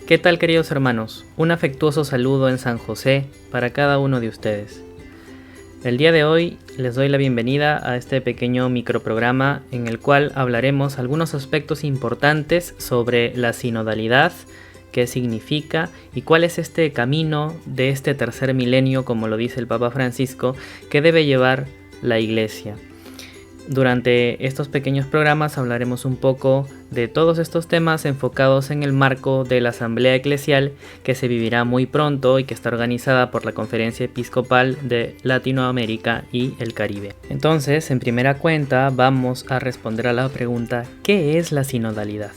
¿Qué tal, queridos hermanos? Un afectuoso saludo en San José para cada uno de ustedes. El día de hoy les doy la bienvenida a este pequeño microprograma en el cual hablaremos algunos aspectos importantes sobre la sinodalidad, qué significa y cuál es este camino de este tercer milenio, como lo dice el Papa Francisco, que debe llevar la Iglesia. Durante estos pequeños programas hablaremos un poco de todos estos temas enfocados en el marco de la Asamblea Eclesial que se vivirá muy pronto y que está organizada por la Conferencia Episcopal de Latinoamérica y el Caribe. Entonces, en primera cuenta, vamos a responder a la pregunta: ¿qué es la sinodalidad?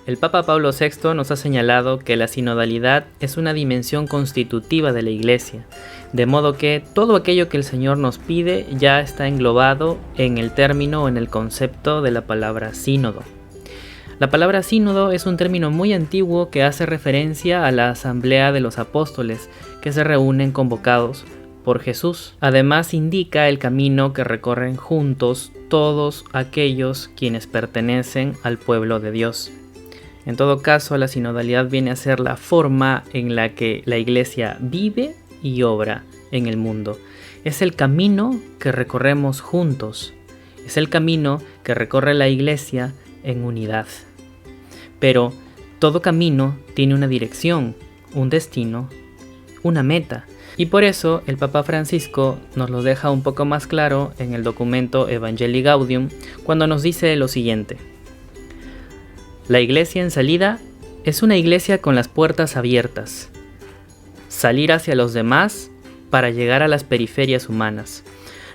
El Papa Pablo VI nos ha señalado que la sinodalidad es una dimensión constitutiva de la Iglesia, de modo que todo aquello que el Señor nos pide ya está englobado en el término o en el concepto de la palabra sínodo. La palabra sínodo es un término muy antiguo que hace referencia a la asamblea de los apóstoles que se reúnen convocados por Jesús. Además indica el camino que recorren juntos todos aquellos quienes pertenecen al pueblo de Dios. En todo caso, la sinodalidad viene a ser la forma en la que la Iglesia vive y obra en el mundo. Es el camino que recorremos juntos. Es el camino que recorre la Iglesia en unidad. Pero todo camino tiene una dirección, un destino, una meta. Y por eso el Papa Francisco nos lo deja un poco más claro en el documento Evangelii Gaudium, cuando nos dice lo siguiente: la Iglesia en salida es una iglesia con las puertas abiertas. Salir hacia los demás para llegar a las periferias humanas.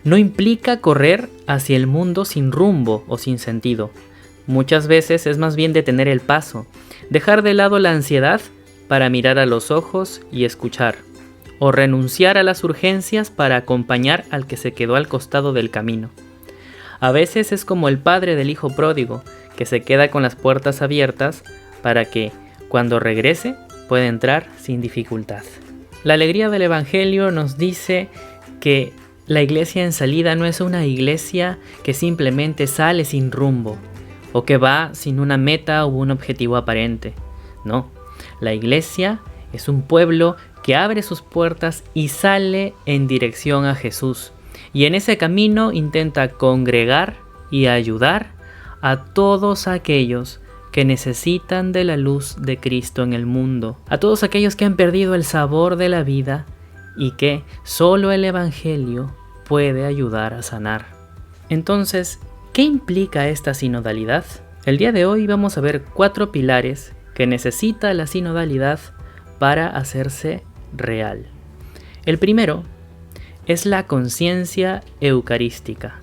No implica correr hacia el mundo sin rumbo o sin sentido. Muchas veces es más bien detener el paso, dejar de lado la ansiedad para mirar a los ojos y escuchar, o renunciar a las urgencias para acompañar al que se quedó al costado del camino. A veces es como el padre del hijo pródigo, que se queda con las puertas abiertas para que, cuando regrese, pueda entrar sin dificultad. La alegría del Evangelio nos dice que la iglesia en salida no es una iglesia que simplemente sale sin rumbo o que va sin una meta o un objetivo aparente. No, la iglesia es un pueblo que abre sus puertas y sale en dirección a Jesús, y en ese camino intenta congregar y ayudar a todos aquellos que necesitan de la luz de Cristo en el mundo, a todos aquellos que han perdido el sabor de la vida y que solo el Evangelio puede ayudar a sanar. Entonces, ¿qué implica esta sinodalidad? El día de hoy vamos a ver 4 pilares que necesita la sinodalidad para hacerse real. El primero es la conciencia eucarística.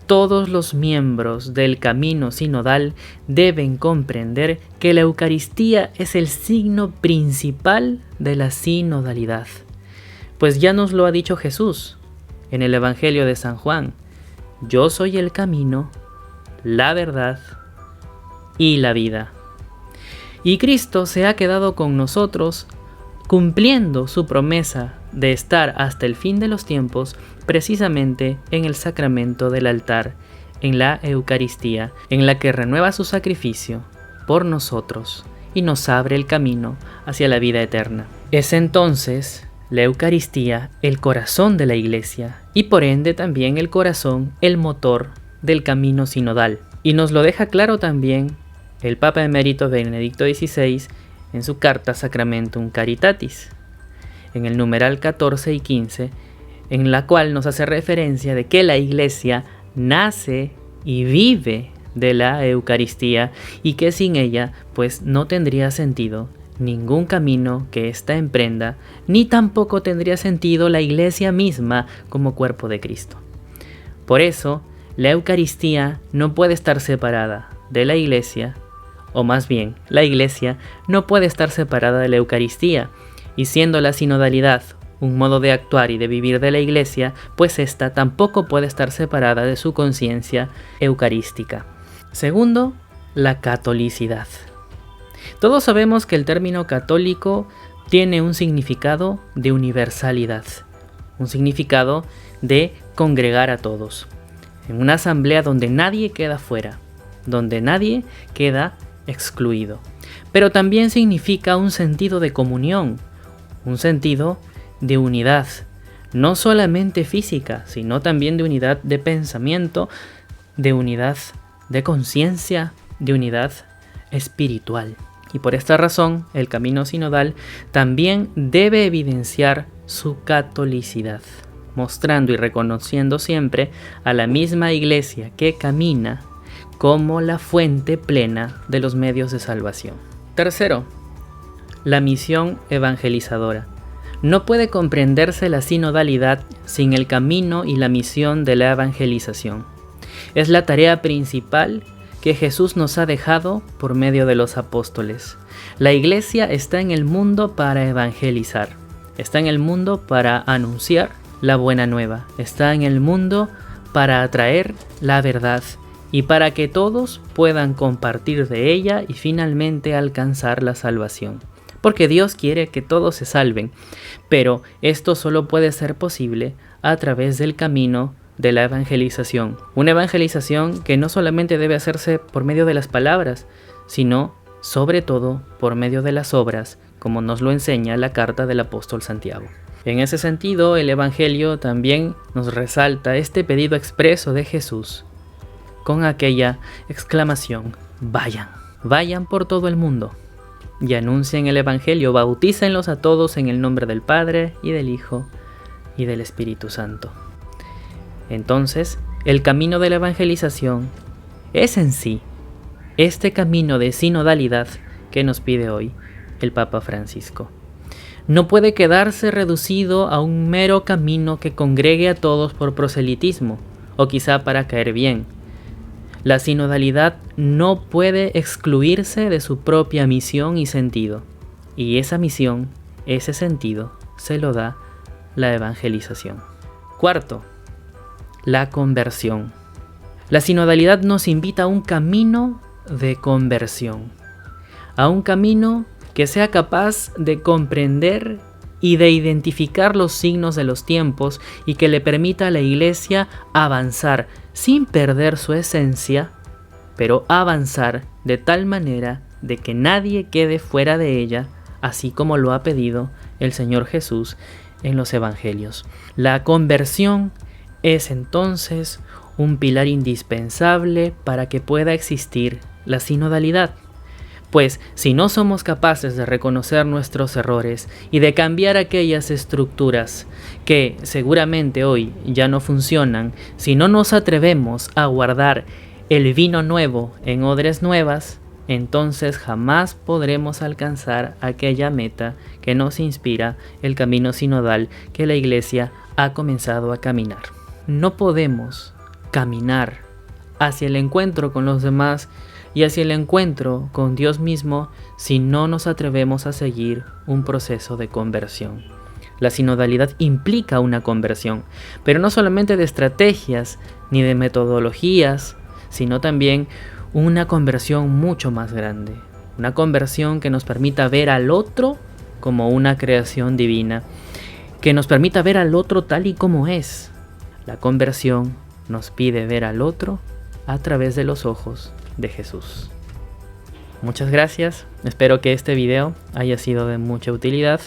Todos los miembros del camino sinodal deben comprender que la Eucaristía es el signo principal de la sinodalidad, pues ya nos lo ha dicho Jesús en el Evangelio de San Juan: yo soy el camino, la verdad y la vida. Y Cristo se ha quedado con nosotros cumpliendo su promesa de estar hasta el fin de los tiempos, precisamente en el sacramento del altar, en la Eucaristía, en la que renueva su sacrificio por nosotros y nos abre el camino hacia la vida eterna. Es entonces la Eucaristía el corazón de la Iglesia y por ende también el corazón, el motor del camino sinodal. Y nos lo deja claro también el Papa Emérito Benedicto XVI en su carta Sacramentum Caritatis, en el numeral 14 y 15, en la cual nos hace referencia de que la Iglesia nace y vive de la Eucaristía y que sin ella pues no tendría sentido ningún camino que ésta emprenda, ni tampoco tendría sentido la Iglesia misma como cuerpo de Cristo. Por eso, la Eucaristía no puede estar separada de la Iglesia, o más bien, la Iglesia no puede estar separada de la Eucaristía, y siendo la sinodalidad un modo de actuar y de vivir de la Iglesia, pues ésta tampoco puede estar separada de su conciencia eucarística. Segundo, la catolicidad. Todos sabemos que el término católico tiene un significado de universalidad, un significado de congregar a todos. en una asamblea donde nadie queda fuera, donde nadie queda excluido. Pero también significa un sentido de comunión, un sentido de unidad, no solamente física, sino también de unidad de pensamiento, de unidad de conciencia, de unidad espiritual. Y por esta razón, el camino sinodal también debe evidenciar su catolicidad, mostrando y reconociendo siempre a la misma Iglesia que camina como la fuente plena de los medios de salvación. Tercero, la misión evangelizadora. No puede comprenderse la sinodalidad sin el camino y la misión de la evangelización. Es la tarea principal que Jesús nos ha dejado por medio de los apóstoles. La Iglesia está en el mundo para evangelizar, está en el mundo para anunciar la buena nueva, está en el mundo para atraer la verdad y para que todos puedan compartir de ella y finalmente alcanzar la salvación. Porque Dios quiere que todos se salven, pero esto solo puede ser posible a través del camino de la evangelización. Una evangelización que no solamente debe hacerse por medio de las palabras, sino sobre todo por medio de las obras, como nos lo enseña la carta del apóstol Santiago. En ese sentido, el Evangelio también nos resalta este pedido expreso de Jesús con aquella exclamación: vayan, vayan por todo el mundo y anuncien el Evangelio, bautícenlos a todos en el nombre del Padre y del Hijo y del Espíritu Santo. Entonces, el camino de la evangelización es en sí este camino de sinodalidad que nos pide hoy el Papa Francisco. No puede quedarse reducido a un mero camino que congregue a todos por proselitismo o quizá para caer bien. La sinodalidad no puede excluirse de su propia misión y sentido, y esa misión, ese sentido, se lo da la evangelización. Cuarto, la conversión. La sinodalidad nos invita a un camino de conversión, a un camino que sea capaz de comprender y de identificar los signos de los tiempos y que le permita a la Iglesia avanzar sin perder su esencia, pero avanzar de tal manera de que nadie quede fuera de ella, así como lo ha pedido el Señor Jesús en los Evangelios. La conversión es entonces un pilar indispensable para que pueda existir la sinodalidad. Pues si no somos capaces de reconocer nuestros errores y de cambiar aquellas estructuras que seguramente hoy ya no funcionan, si no nos atrevemos a guardar el vino nuevo en odres nuevas, entonces jamás podremos alcanzar aquella meta que nos inspira el camino sinodal que la Iglesia ha comenzado a caminar. No podemos caminar hacia el encuentro con los demás y hacia el encuentro con Dios mismo si no nos atrevemos a seguir un proceso de conversión. La sinodalidad implica una conversión, pero no solamente de estrategias ni de metodologías, sino también una conversión mucho más grande. Una conversión que nos permita ver al otro como una creación divina, que nos permita ver al otro tal y como es. La conversión nos pide ver al otro a través de los ojos de Jesús. Muchas gracias, espero que este video haya sido de mucha utilidad,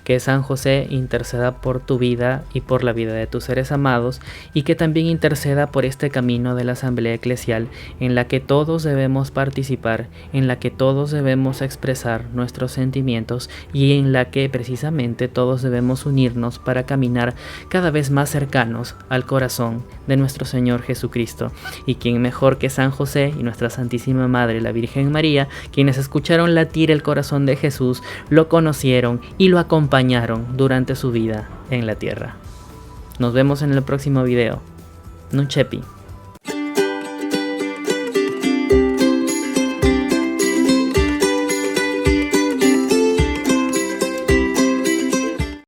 que San José interceda por tu vida y por la vida de tus seres amados, y que también interceda por este camino de la asamblea eclesial en la que todos debemos participar, en la que todos debemos expresar nuestros sentimientos y en la que precisamente todos debemos unirnos para caminar cada vez más cercanos al corazón de nuestro Señor Jesucristo. Y quién mejor que San José y nuestra Santísima Madre, la Virgen María, quienes escucharon latir el corazón de Jesús, lo conocieron y lo acompañaron durante su vida en la tierra. Nos vemos en el próximo video. Nunchepi.